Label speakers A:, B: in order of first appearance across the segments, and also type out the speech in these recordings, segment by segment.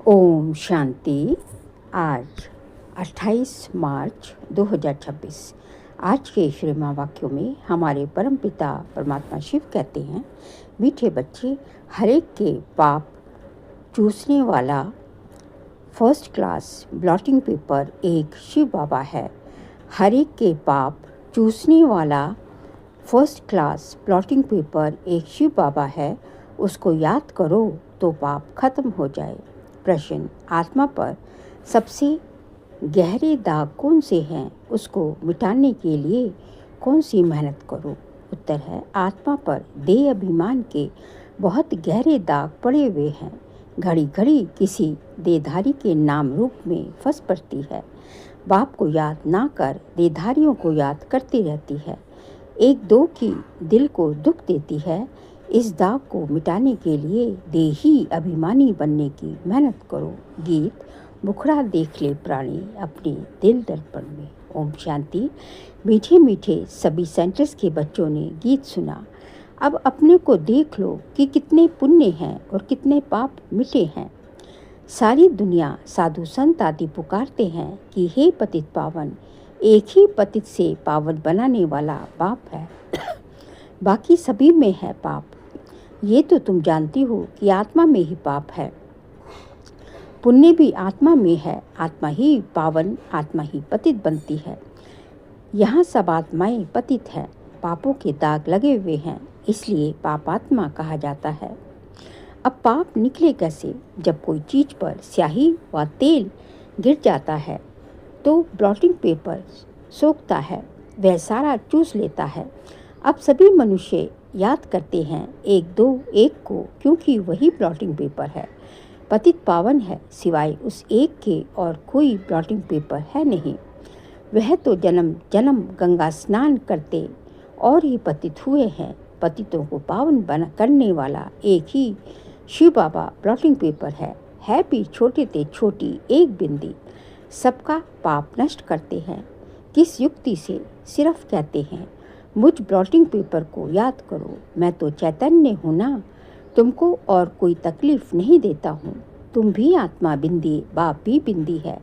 A: ओम शांति। आज 28 मार्च 2026। आज के श्रीमा वाक्यों में हमारे परम पिता परमात्मा शिव कहते हैं, मीठे बच्चे, हर एक के पाप चूसने वाला फर्स्ट क्लास ब्लॉटिंग पेपर एक शिव बाबा है। हर एक के पाप चूसने वाला फर्स्ट क्लास ब्लॉटिंग पेपर एक शिव बाबा है। उसको याद करो तो पाप खत्म हो जाए। प्रश्न, आत्मा पर सबसे गहरे दाग कौन से हैं? उसको मिटाने के लिए कौन सी मेहनत करो? उत्तर है, आत्मा पर देह अभिमान के बहुत गहरे दाग पड़े हुए हैं। घड़ी घड़ी किसी देहधारी के नाम रूप में फंस पड़ती है। बाप को याद ना कर देहधारियों को याद करती रहती है। एक दो की दिल को दुख देती है। इस दाग को मिटाने के लिए देही अभिमानी बनने की मेहनत करो। गीत, मुखड़ा देख ले प्राणी अपने दिल दर्पण में। ओम शांति। मीठे मीठे सभी सेंटर्स के बच्चों ने गीत सुना। अब अपने को देख लो कि कितने पुण्य हैं और कितने पाप मिटे हैं। सारी दुनिया साधु संत आदि पुकारते हैं कि हे पतित पावन, एक ही पतित से पावन बनाने वाला बाप है, बाकी सभी में है पाप। ये तो तुम जानती हो कि आत्मा में ही पाप है। पुण्य भी आत्मा में है। आत्मा ही पावन, आत्मा ही पतित बनती है। यहाँ सब आत्माएं पतित हैं। पापों के दाग लगे हुए हैं, इसलिए पापात्मा कहा जाता है। अब पाप निकले कैसे? जब कोई चीज पर स्याही व तेल गिर जाता है तो ब्लॉटिंग पेपर सोखता है, वह सारा चूस लेता है। अब सभी मनुष्य याद करते हैं एक को, क्योंकि वही ब्लॉटिंग पेपर है। पतित पावन है, सिवाय उस एक के और कोई ब्लॉटिंग पेपर है नहीं। वह तो जन्म जन्म गंगा स्नान करते और ही पतित हुए हैं। पतितों को पावन करने वाला एक ही शिव बाबा ब्लॉटिंग पेपर है भी छोटे से छोटी एक बिंदी। सबका पाप नष्ट करते हैं। किस युक्ति से? सिर्फ कहते हैं, मुझ ब्लॉटिंग पेपर को याद करो, मैं तो चैतन्य हूँ ना, तुमको और कोई तकलीफ नहीं देता हूँ। तुम भी आत्मा बिंदी, बाप भी बिंदी है।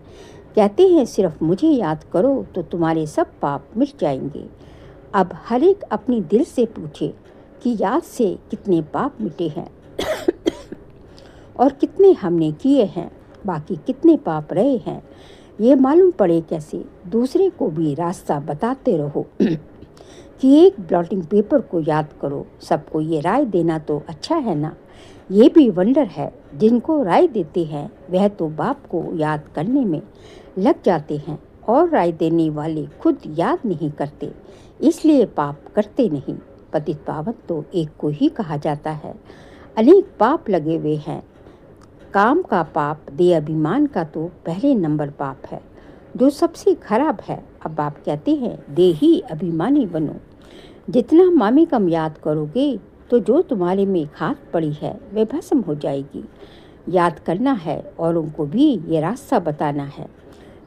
A: कहते हैं सिर्फ मुझे याद करो तो तुम्हारे सब पाप मिट जाएंगे। अब हर एक अपनी दिल से पूछे कि याद से कितने पाप मिटे हैं और कितने हमने किए हैं, बाकी कितने पाप रहे हैं। ये मालूम पड़े कैसे? दूसरे को भी रास्ता बताते रहो कि एक ब्लॉटिंग पेपर को याद करो। सबको ये राय देना तो अच्छा है ना? ये भी वंडर है, जिनको राय देते हैं वह तो बाप को याद करने में लग जाते हैं और राय देने वाले खुद याद नहीं करते, इसलिए पाप करते नहीं। पतित पावन तो एक को ही कहा जाता है। अनेक पाप लगे हुए हैं। काम का पाप, देह अभिमान का तो पहले नंबर पाप है, जो सबसे खराब है। अब आप कहते हैं देही अभिमानी बनो। जितना मामी कम याद करोगे तो जो तुम्हारे में खाद पड़ी है वह भस्म हो जाएगी। याद करना है, औरों को भी ये रास्ता बताना है।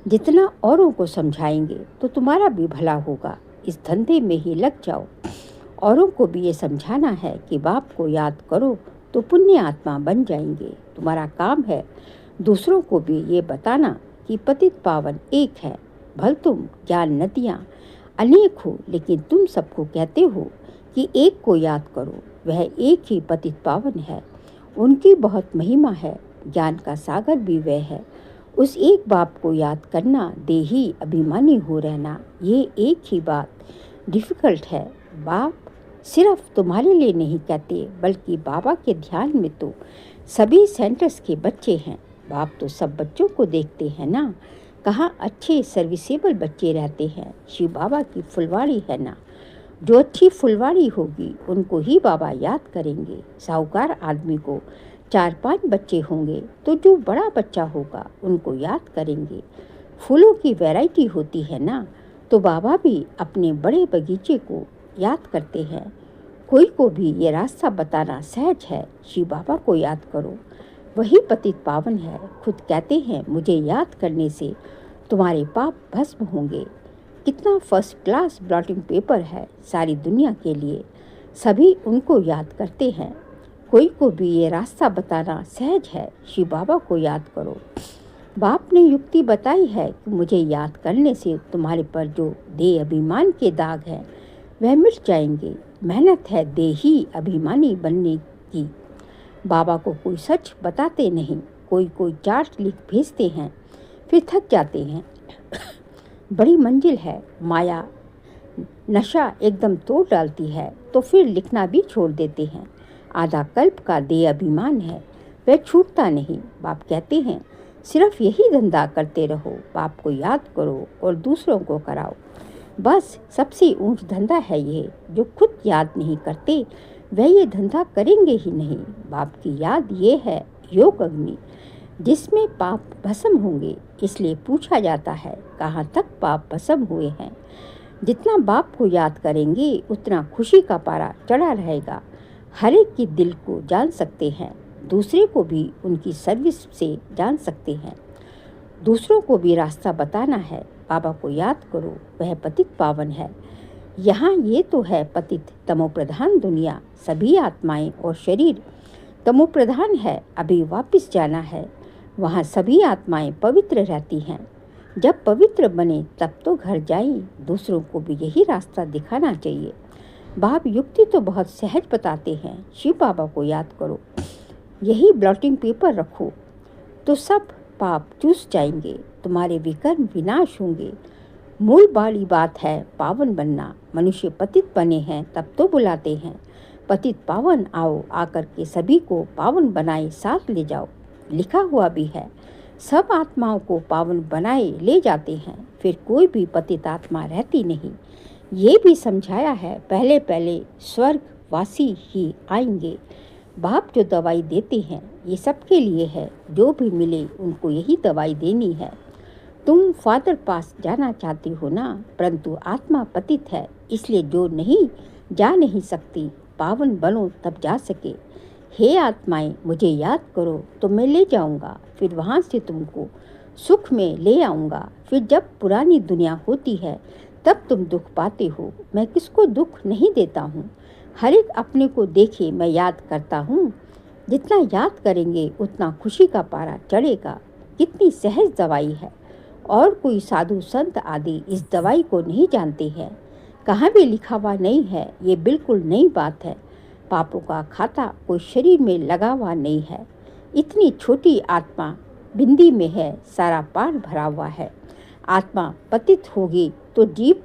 A: जितना औरों को समझाएंगे तो तुम्हारा भी भला होगा। इस धंधे में ही लग जाओ। औरों को भी ये समझाना है कि बाप को याद करो तो पुण्य आत्मा बन जाएंगे। तुम्हारा काम है दूसरों को भी ये बताना कि पतित पावन एक है। भल तुम ज्ञान नदियाँ अनेक हो, लेकिन तुम सबको कहते हो कि एक को याद करो, वह एक ही पतित पावन है। उनकी बहुत महिमा है। ज्ञान का सागर भी वह है। उस एक बाप को याद करना, देही अभिमानी हो रहना, ये एक ही बात डिफ़िकल्ट है। बाप सिर्फ तुम्हारे लिए नहीं कहते, बल्कि बाबा के ध्यान में तो सभी सेंटर्स के बच्चे हैं। बाप तो सब बच्चों को देखते हैं ना। कहाँ अच्छे सर्विसेबल बच्चे रहते हैं। शिव बाबा की फुलवाड़ी है ना। जो अच्छी फुलवाड़ी होगी उनको ही बाबा याद करेंगे। साहूकार आदमी को 4-5 बच्चे होंगे तो जो बड़ा बच्चा होगा उनको याद करेंगे। फूलों की वैरायटी होती है ना, तो बाबा भी अपने बड़े बगीचे को याद करते हैं। कोई को भी ये रास्ता बताना सहज है। शिव बाबा को याद करो, वही पतित पावन है। खुद कहते हैं मुझे याद करने से तुम्हारे पाप भस्म होंगे। कितना फर्स्ट क्लास ब्लॉटिंग पेपर है सारी दुनिया के लिए। सभी उनको याद करते हैं। कोई को भी ये रास्ता बताना सहज है। शिव बाबा को याद करो। बाप ने युक्ति बताई है कि मुझे याद करने से तुम्हारे पर जो देह अभिमान के दाग हैं वह मिट जाएंगे। मेहनत है देही अभिमानी बनने की। बाबा को कोई सच बताते नहीं। कोई चार्ट लिख भेजते हैं, फिर थक जाते हैं। बड़ी मंजिल है। माया नशा एकदम तोड़ डालती है तो फिर लिखना भी छोड़ देते हैं। आधा कल्प का देह अभिमान है, वह छूटता नहीं। बाप कहते हैं सिर्फ यही धंधा करते रहो। बाप को याद करो और दूसरों को कराओ। बस सबसे ऊंच धंधा है ये। जो खुद याद नहीं करते वह ये धंधा करेंगे ही नहीं। बाप की याद ये है योग अग्नि, जिसमें पाप भस्म होंगे। इसलिए पूछा जाता है कहाँ तक पाप भस्म हुए हैं। जितना बाप को याद करेंगे उतना खुशी का पारा चढ़ा रहेगा। हर एक के दिल को जान सकते हैं, दूसरे को भी उनकी सर्विस से जान सकते हैं। दूसरों को भी रास्ता बताना है। बाबा को याद करो, वह पतित पावन है। यहाँ ये तो है पतित तमोप्रधान दुनिया। सभी आत्माएं और शरीर तमोप्रधान है। अभी वापस जाना है। वहाँ सभी आत्माएं पवित्र रहती हैं। जब पवित्र बने तब तो घर जाएं। दूसरों को भी यही रास्ता दिखाना चाहिए। बाप युक्ति तो बहुत सहज बताते हैं। शिव बाबा को याद करो। यही ब्लॉटिंग पेपर रखो तो सब पाप चूस जाएंगे। तुम्हारे विकर्म विनाश होंगे। मूल वाली बात है पावन बनना। मनुष्य पतित बने हैं तब तो बुलाते हैं पतित पावन आओ। आकर के सभी को पावन बनाए साथ ले जाओ। लिखा हुआ भी है सब आत्माओं को पावन बनाए ले जाते हैं, फिर कोई भी पतित आत्मा रहती नहीं। ये भी समझाया है पहले पहले स्वर्गवासी ही आएंगे। बाप जो दवाई देते हैं ये सबके लिए है। जो भी मिले उनको यही दवाई देनी है। तुम फादर पास जाना चाहती हो ना, परंतु आत्मा पतित है, इसलिए जो नहीं जा नहीं सकती। पावन बनो तब जा सके। हे आत्माएं मुझे याद करो तो मैं ले जाऊंगा। फिर वहाँ से तुमको सुख में ले आऊँगा। फिर जब पुरानी दुनिया होती है तब तुम दुख पाते हो। मैं किसको दुख नहीं देता हूँ। हर एक अपने को देखे मैं याद करता हूँ। जितना याद करेंगे उतना खुशी का पारा चढ़ेगा। कितनी सहज दवाई है। और कोई साधु संत आदि इस दवाई को नहीं जानते हैं। कहाँ भी लिखा हुआ नहीं है। ये बिल्कुल नई बात है। पापों का खाता कोई शरीर में लगा हुआ नहीं है। इतनी छोटी आत्मा बिंदी में है, सारा पार भरा हुआ है। आत्मा पतित होगी तो जीव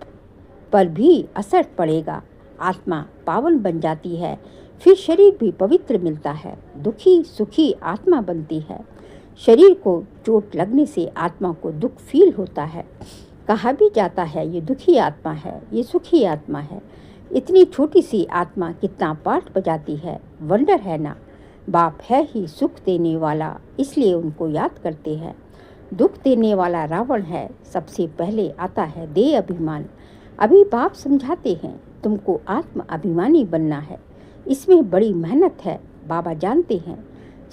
A: पर भी असर पड़ेगा। आत्मा पावन बन जाती है, फिर शरीर भी पवित्र मिलता है। दुखी सुखी आत्मा बनती है। शरीर को चोट लगने से आत्मा को दुख फील होता है। कहा भी जाता है ये दुखी आत्मा है, ये सुखी आत्मा है। इतनी छोटी सी आत्मा कितना पाठ बजाती है। वंडर है ना। बाप है ही सुख देने वाला, इसलिए उनको याद करते हैं। दुख देने वाला रावण है। सबसे पहले आता है देह अभिमान। अभी बाप समझाते हैं तुमको आत्म अभिमानी बनना है। इसमें बड़ी मेहनत है। बाबा जानते हैं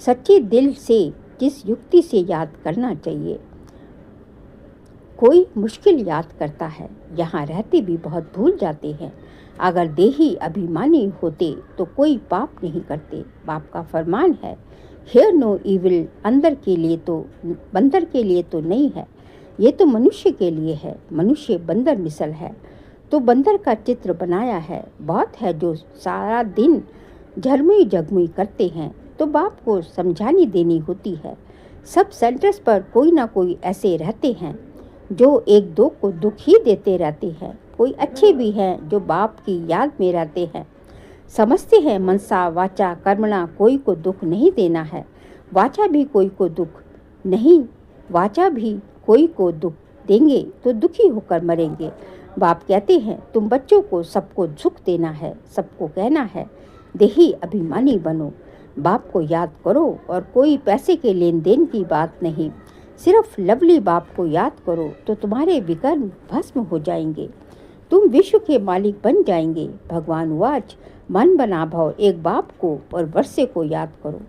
A: सच्चे दिल से जिस युक्ति से याद करना चाहिए। कोई मुश्किल याद करता है, यहाँ रहते भी बहुत भूल जाते हैं। अगर देही अभिमानी होते तो कोई पाप नहीं करते। बाप का फरमान है हियर नो इविल। अंदर के लिए तो बंदर के लिए तो नहीं है, ये तो मनुष्य के लिए है। मनुष्य बंदर मिसल है तो बंदर का चित्र बनाया है। बहुत है जो सारा दिन झरमुई जगमुई करते हैं, तो बाप को समझानी देनी होती है। सब सेंटर्स पर कोई ना कोई ऐसे रहते हैं जो एक दो को दुख ही देते रहते हैं। कोई अच्छे भी हैं जो बाप की याद में रहते हैं। समझते हैं मनसा वाचा कर्मणा कोई को दुख नहीं देना है। वाचा भी कोई को दुख नहीं, वाचा भी कोई को दुख देंगे तो दुखी होकर मरेंगे। बाप कहते हैं तुम बच्चों को सबको सुख देना है, सबको कहना है देही अभिमानी बनो। बाप को याद करो और कोई पैसे के लेन देन की बात नहीं। सिर्फ लवली बाप को याद करो तो तुम्हारे विकर्म भस्म हो जाएंगे। तुम विश्व के मालिक बन जाएंगे। भगवान वाच मन बना भाव एक बाप को और वर्षे को याद करो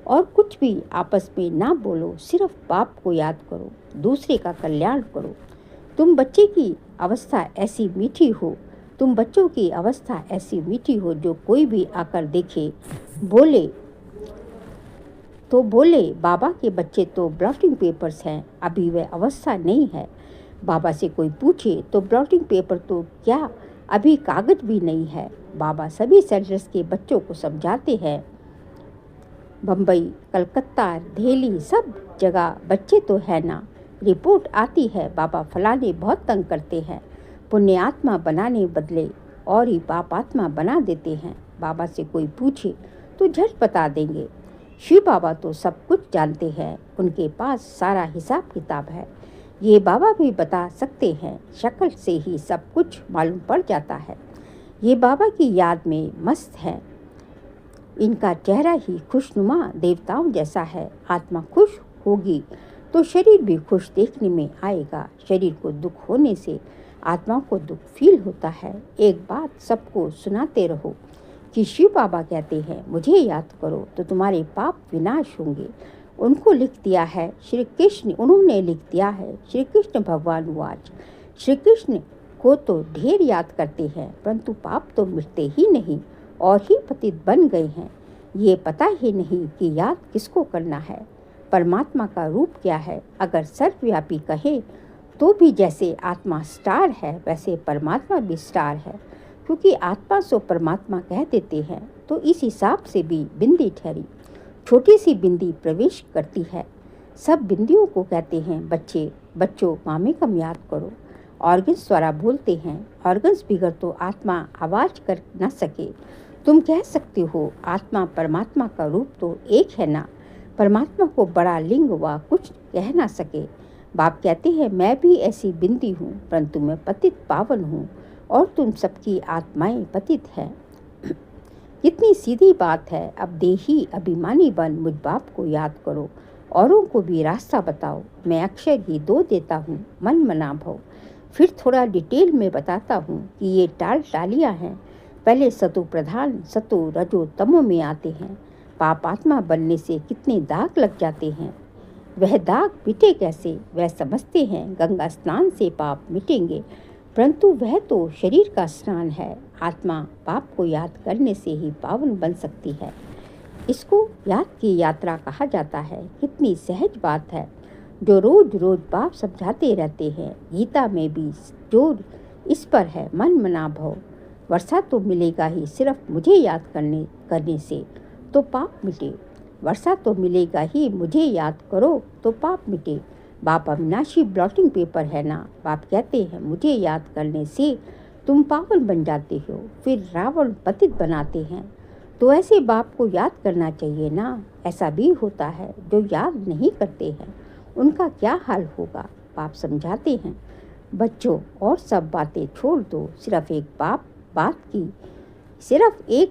A: और कुछ भी आपस में ना बोलो। सिर्फ बाप को याद करो, दूसरे का कल्याण करो। तुम बच्चे की अवस्था ऐसी मीठी हो, तुम बच्चों की अवस्था ऐसी मीठी हो जो कोई भी आकर देखे बोले तो बोले, बाबा के बच्चे तो ब्लॉटिंग पेपर्स हैं, अभी वह अवस्था नहीं है। बाबा से कोई पूछे तो ब्लॉटिंग पेपर तो क्या, अभी कागज भी नहीं है। बाबा सभी सेंटर्स के बच्चों को समझाते हैं, बम्बई, कलकत्ता, दिल्ली, सब जगह बच्चे तो है ना। रिपोर्ट आती है, बाबा फलाने बहुत तंग करते हैं, पुण्य आत्मा बनाने बदले और ही पाप आत्मा बना देते हैं। बाबा से कोई पूछे तो झट बता देंगे। शिव बाबा तो सब कुछ जानते हैं, उनके पास सारा हिसाब किताब है। ये बाबा भी बता सकते हैं, शक्ल से ही सब कुछ मालूम पड़ जाता है। ये बाबा की याद में मस्त है, इनका चेहरा ही खुशनुमा देवताओं जैसा है। आत्मा खुश होगी तो शरीर भी खुश देखने में आएगा। शरीर को दुख होने से आत्मा को दुख फील होता है। एक बात सबको सुनाते रहो कि शिव बाबा कहते हैं, मुझे याद करो तो तुम्हारे पाप विनाश होंगे। उनको लिख दिया है श्री कृष्ण, उन्होंने लिख दिया है श्री कृष्ण भगवान वाच। श्री कृष्ण को तो ढेर याद करते हैं, परंतु पाप तो मिटते ही नहीं और ही पतित बन गए हैं। ये पता ही नहीं कि याद किसको करना है। परमात्मा का रूप क्या है? अगर सर्वव्यापी कहे तो भी जैसे आत्मा स्टार है, वैसे परमात्मा भी स्टार है। क्योंकि आत्मा सो परमात्मा कह देते हैं, तो इस हिसाब से भी बिंदी ठहरी। छोटी सी बिंदी प्रवेश करती है। सब बिंदियों को कहते हैं बच्चों मामे कम याद करो। ऑर्गन्स द्वारा बोलते हैं, ऑर्गन्स बिगड़ तो आत्मा आवाज कर न सके। तुम कह सकते हो आत्मा परमात्मा का रूप तो एक है ना। परमात्मा को बड़ा लिंग व कुछ कह ना सके। बाप कहते हैं, मैं भी ऐसी बिंदी हूँ, परंतु मैं पतित पावन हूँ और तुम सबकी आत्माएं पतित हैं। कितनी सीधी बात है। अब देही अभिमानी बन मुझ बाप को याद करो, औरों को भी रास्ता बताओ। मैं अक्षर ही 2 देता हूँ, मन मना भव। फिर थोड़ा डिटेल में बताता हूँ कि ये टालियाँ हैं। पहले सतो प्रधान, सतो रजो तमो में आते हैं। पाप आत्मा बनने से कितने दाग लग जाते हैं। वह दाग मिटे कैसे? वह समझते हैं गंगा स्नान से पाप मिटेंगे, परंतु वह तो शरीर का स्नान है। आत्मा पाप को याद करने से ही पावन बन सकती है। इसको याद की यात्रा कहा जाता है। कितनी सहज बात है जो रोज रोज बाप समझाते रहते हैं। गीता में भी जोर इस पर है, मन मना भव। वर्षा तो मिलेगा ही सिर्फ मुझे याद करने से तो पाप मिटे। वर्षा तो मिलेगा ही, मुझे याद करो तो पाप मिटे। बाप अविनाशी ब्लॉटिंग पेपर है ना। बाप कहते हैं, मुझे याद करने से तुम पावन बन जाते हो। फिर रावण पतित बनाते हैं, तो ऐसे बाप को याद करना चाहिए ना। ऐसा भी होता है जो याद नहीं करते हैं, उनका क्या हाल होगा। बाप समझाते हैं, बच्चों और सब बातें छोड़ दो, सिर्फ एक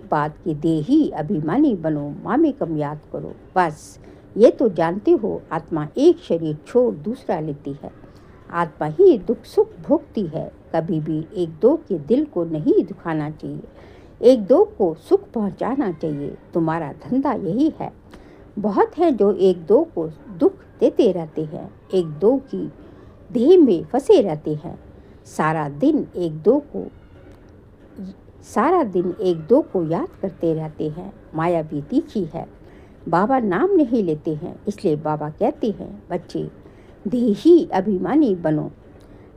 A: बात की देही अभिमानी बनो, मामे कम याद करो। बस ये तो जानते हो, आत्मा एक शरीर छोड़ दूसरा लेती है। आत्मा ही दुख सुख भोगती है। कभी भी 1-2 के दिल को नहीं दुखाना चाहिए, 1-2 को सुख पहुंचाना चाहिए। तुम्हारा धंधा यही है। बहुत हैं जो 1-2 को दुख देते रहते हैं, 1-2 की देह में फंसे रहते हैं। सारा दिन 1-2 को याद करते रहते हैं। माया भी तीखी है। बाबा नाम नहीं लेते हैं, इसलिए बाबा कहते हैं, बच्चे देही अभिमानी बनो।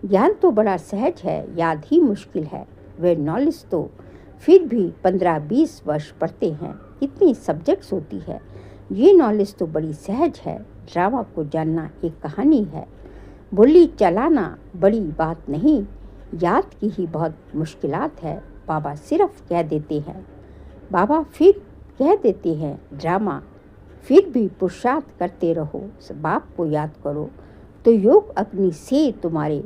A: ज्ञान तो बड़ा सहज है, याद ही मुश्किल है। वे नॉलेज तो फिर भी 15-20 वर्ष पढ़ते हैं। कितनी सब्जेक्ट्स होती है। ये नॉलेज तो बड़ी सहज है। ड्रामा को जानना एक कहानी है। बोली चलाना बड़ी बात नहीं, याद की ही बहुत मुश्किलात है। बाबा सिर्फ कह देते हैं, बाबा फिर कह देते हैं, ड्रामा फिर भी पुरुषार्थ करते रहो, बाप को याद करो तो योग अग्नि से तुम्हारे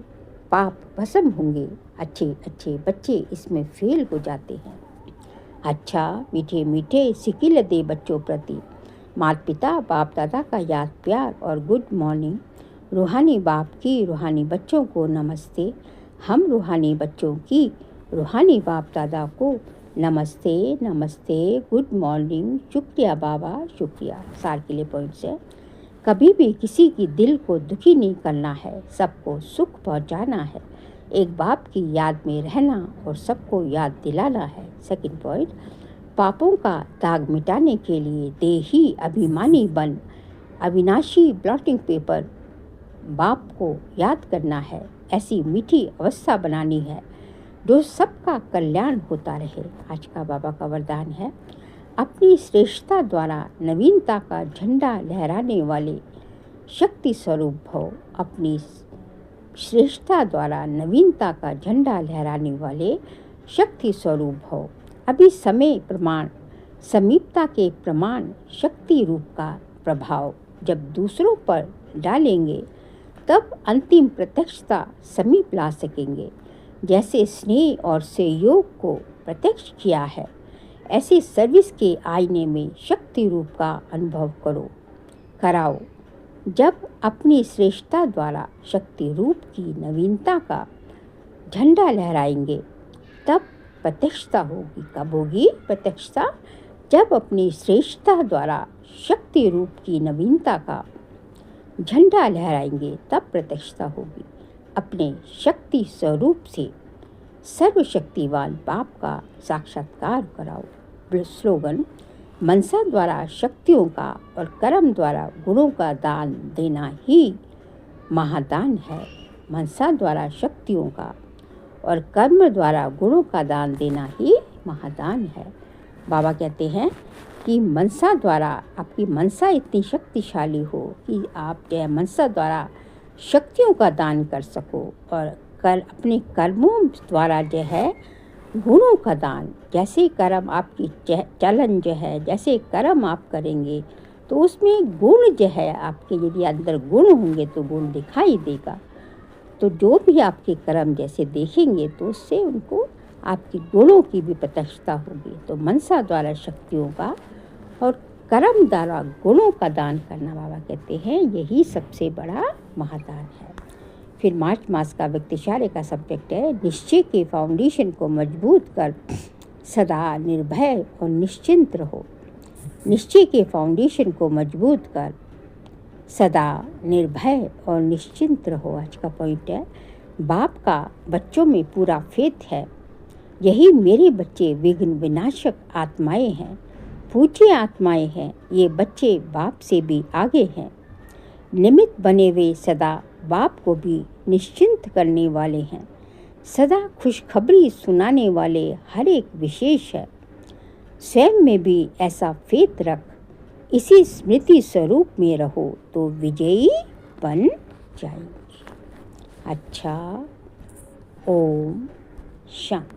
A: पाप भस्म होंगे। अच्छे बच्चे इसमें फेल हो जाते हैं। अच्छा मीठे मीठे सिकिल दे बच्चों प्रति माता पिता बाप दादा का याद प्यार और गुड मॉर्निंग। रूहानी बाप की रूहानी बच्चों को नमस्ते। हम रूहानी बच्चों की रूहानी बाप दादा को नमस्ते नमस्ते, गुड मॉर्निंग, शुक्रिया बाबा शुक्रिया। सार के लिए पॉइंट्स है, कभी भी किसी की दिल को दुखी नहीं करना है, सबको सुख पहुंचाना है। एक बाप की याद में रहना और सबको याद दिलाना है। सेकंड पॉइंट, पापों का दाग मिटाने के लिए देही अभिमानी बन अविनाशी ब्लॉटिंग पेपर बाप को याद करना है। ऐसी मीठी अवस्था बनानी है जो सबका कल्याण होता रहे। आज का बाबा का वरदान है, अपनी श्रेष्ठता द्वारा नवीनता का झंडा लहराने वाले शक्ति स्वरूप भव। अपनी श्रेष्ठता द्वारा नवीनता का झंडा लहराने वाले शक्ति स्वरूप भव। अभी समय प्रमाण समीपता के प्रमाण शक्ति रूप का प्रभाव जब दूसरों पर डालेंगे तब अंतिम प्रत्यक्षता समीप ला सकेंगे। जैसे स्नेह और सहयोग को प्रत्यक्ष किया है, ऐसे सर्विस के आईने में शक्ति रूप का अनुभव कराओ। जब अपनी श्रेष्ठता द्वारा शक्ति रूप की नवीनता का झंडा लहराएंगे तब प्रत्यक्षता होगी। कब होगी प्रत्यक्षता? जब अपनी श्रेष्ठता द्वारा शक्ति रूप की नवीनता का झंडा लहराएंगे तब प्रत्यक्षता होगी। अपने शक्ति स्वरूप से सर्वशक्तिवान बाप का साक्षात्कार कराओ। स्लोगन, मनसा द्वारा शक्तियों का और कर्म द्वारा गुणों का दान देना ही महादान है। मनसा द्वारा शक्तियों का और कर्म द्वारा गुणों का दान देना ही महादान है। बाबा कहते हैं कि मनसा द्वारा आपकी मनसा इतनी शक्तिशाली हो कि आप जो है मनसा द्वारा शक्तियों का दान कर सको और अपने कर्मों द्वारा जो है गुणों का दान। जैसे कर्म आपकी चलन जो है, जैसे कर्म आप करेंगे तो उसमें गुण जो है आपके, यदि अंदर गुण होंगे तो गुण दिखाई देगा। तो जो भी आपके कर्म जैसे देखेंगे तो उससे उनको आपके गुणों की भी प्रत्यक्षता होगी। तो मनसा द्वारा शक्तियों का और कर्म द्वारा गुणों का दान करना, बाबा कहते हैं, यही सबसे बड़ा महादान है। फिर मार्च मास का व्यक्तिशार्य का सब्जेक्ट है, निश्चय के फाउंडेशन को मजबूत कर सदा निर्भय और निश्चिंत रहो। निश्चय के फाउंडेशन को मजबूत कर सदा निर्भय और निश्चिंत रहो। आज का पॉइंट है, बाप का बच्चों में पूरा फेथ है। यही मेरे बच्चे विघ्न विनाशक आत्माएं हैं, पूज्य आत्माएं हैं। ये बच्चे बाप से भी आगे हैं। निमित्त बने हुए सदा बाप को भी निश्चिंत करने वाले हैं। सदा खुशखबरी सुनाने वाले हर एक विशेष है। स्वयं में भी ऐसा फेथ रख, इसी स्मृति स्वरूप में रहो तो विजयी बन जाएंगे। अच्छा, ओम शांति।